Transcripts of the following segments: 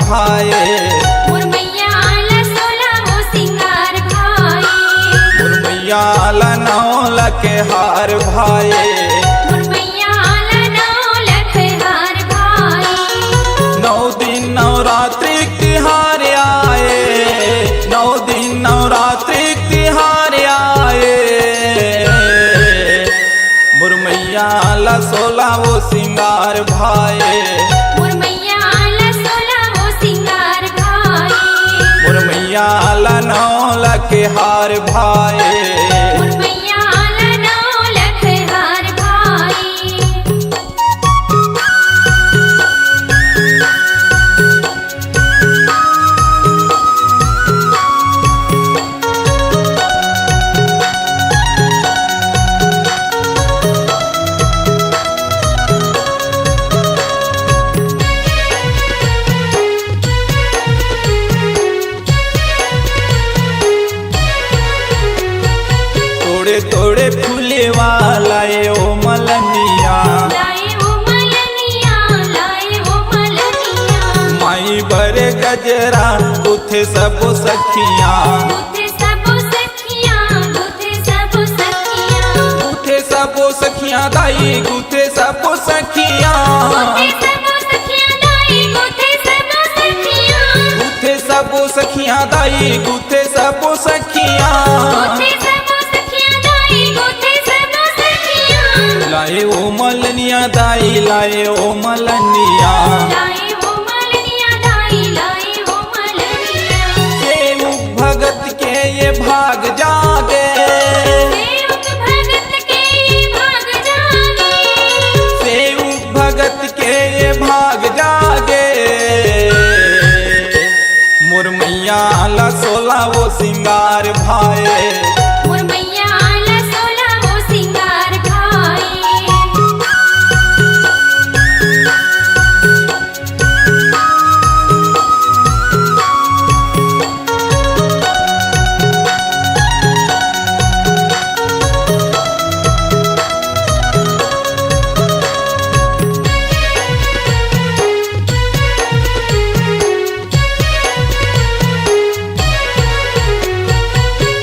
भाए। मुरमैया ला 16 वो सिंगार भाए। मुरमैया ला 9 लाख हार भाए। मुरमैया ला 9 लाख हार भाए। 9 दिन नवरात्रि तिहार आए। 9 दिन नवरात्रि तिहार आए। मुरमैया ला 16 वो सिंगार भाए। मुरमैया ला 16 वो सिंगार भाए। मुरमैया ला 9 लाख हार भाए। मुरमैया ला 9 लाख हार भाए। तोड़े तोड़े फूले वाला ओ मलनिया। लाए वो मलनिया, लाए वो मलनिया। माई बरे गजरा उठे सब सखिया। गुथे सब सखिया, गुथे सब सखिया। उठे सब सखिया दाई गुथे सब सखिया। गुथे सब सखिया दाई, गुथे सब सखिया। गुथे सब सखिया दाई गुथे सब सखिया। गुथे सब सखिया दाई, गुथे सब सखिया। लाए ओ मलनिया दाई लाए ओ मलनिया। लाए वो मलनिया दाई, लाए वो मलनिया। सेवक भगत के ये भाग जागे। सेवक भगत के ये भाग जागे। सेवक भगत के ये भाग जागे। मुरमैया ला 16 वो सिंगार भाए। मुरमैया ला 16 वो सिंगार भाए।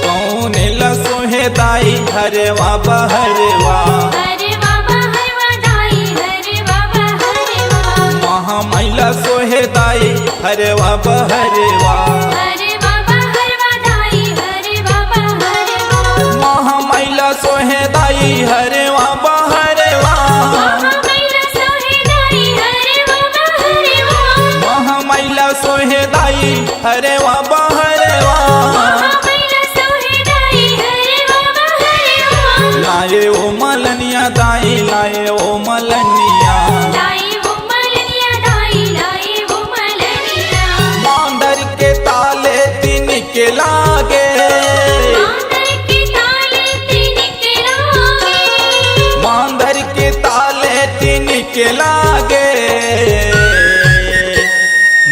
कौन ला सोहे दाई हरवा बहरवा। हरे बाबा हरवा दाई, हरे बाबा हरवा। महामैला सोहे दाई हरवा बहरवा। हरे बाबा हरवा दाई, हरे बाबा हरवा। महामैला सोहे दाई हरवा बहरवा। महामैला सोहे दाई, हरे बाबा हरवा। महामैला सोहे दाई हरवा बहरवा। महामैला सोहे दाई, हरे बाबा हरवा। लाए ओ मलनिया दाई लाए ओ मलनिया। लाए वो मलनिया दाई, लाए वो मलनिया। मांदर के ताले तीन के लागे। मांदर के ताले तीन के लागे। मांदर के ताले तीन के लागे।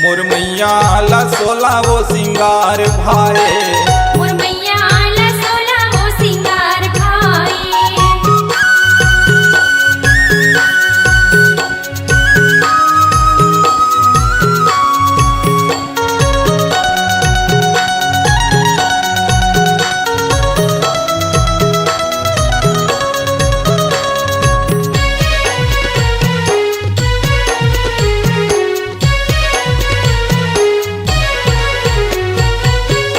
मुरमैया ला 16 वो सिंगार भाए। मुरमैया ला 16 वो सिंगार भाए।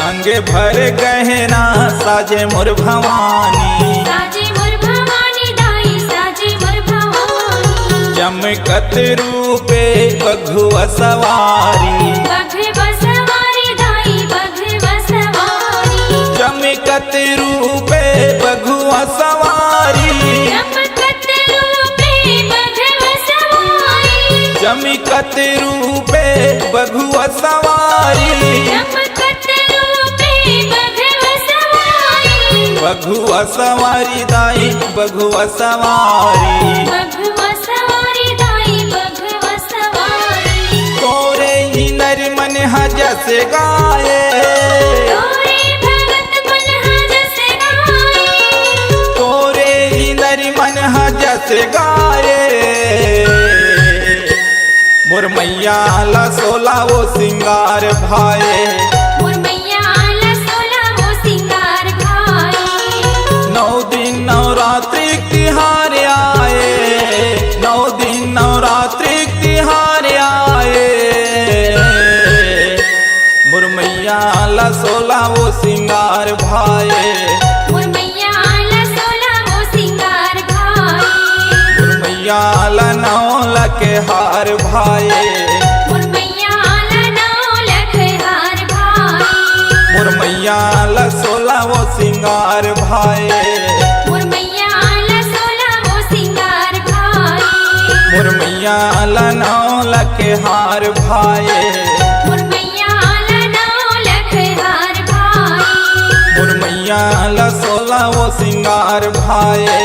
अंगे भर गहना साजे मोर भवानी। साजे मोर भवानी दाई, साजे मोर भवानी। चमकत रूपे बघुआ सवारी। बघवा सवारी दाई, बघवा सवारी। चमकत रूपे बघुआ सवारी। चमकत रूपे बघवा सवारी। चमकत रूपे बघुआ सवारी। चमकत रूपे बघवा सवारी। बघुआ सवारी दाई बघुआ सवारी। बघवा सवारी दाई, बघवा सवारी। तोरे ही नर मन हज से गाए। तोरे भगत मन हज से गाए। तोरे ही नर मन हज से गाए। मुरमैया ला 16 वो सिंगार भाए। मोर मैया ला सोला वो सिंगार भाई। 9 दिन नवरात्रि तिहार आए, 9 दिन नवरात्रि तिहार आए। मोर मैया ला सोला वो सिंगार भाए। मोर मैया ला सोला वो सिंगार भाई। मोर मैया ला 9 लाख हार भाए। मोर मैया ला 9 लाख हार भाई। मोर मैया ला 16 वो सिंगार भाए। मोर मैया ला सोला वो सिंगार भाई। मोर मैया ला 9 लाख हार भाए। मोर मैया ला 9 लाख हार भाई। मोर मैया ला 16 वो सिंगार भाए।